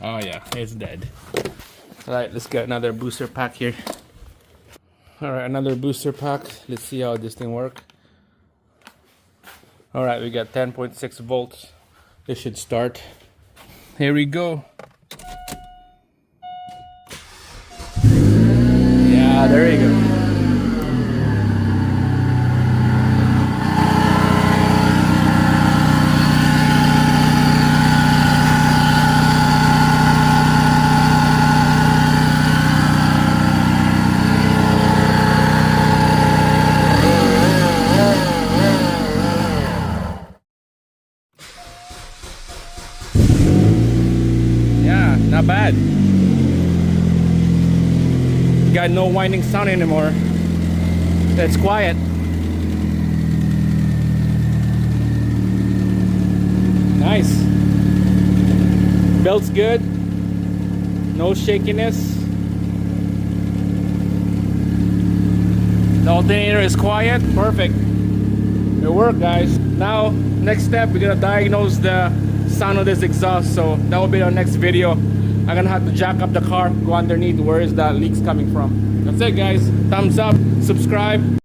Oh yeah, it's dead. All right, let's get another booster pack here. All right, another booster pack. Let's see how this thing works. All right, we got 10.6 volts. This should start. Here we go. Yeah, there you go. Yeah, not bad. Got no whining sound anymore. It's quiet. Nice. Belt's good. No shakiness. The alternator is quiet. Perfect. It worked, guys. Now, next step, we're gonna diagnose the sound of this exhaust. So that will be our next video. I'm gonna have to jack up the car, go underneath where is that leaks coming from. That's it, guys. Thumbs up, subscribe.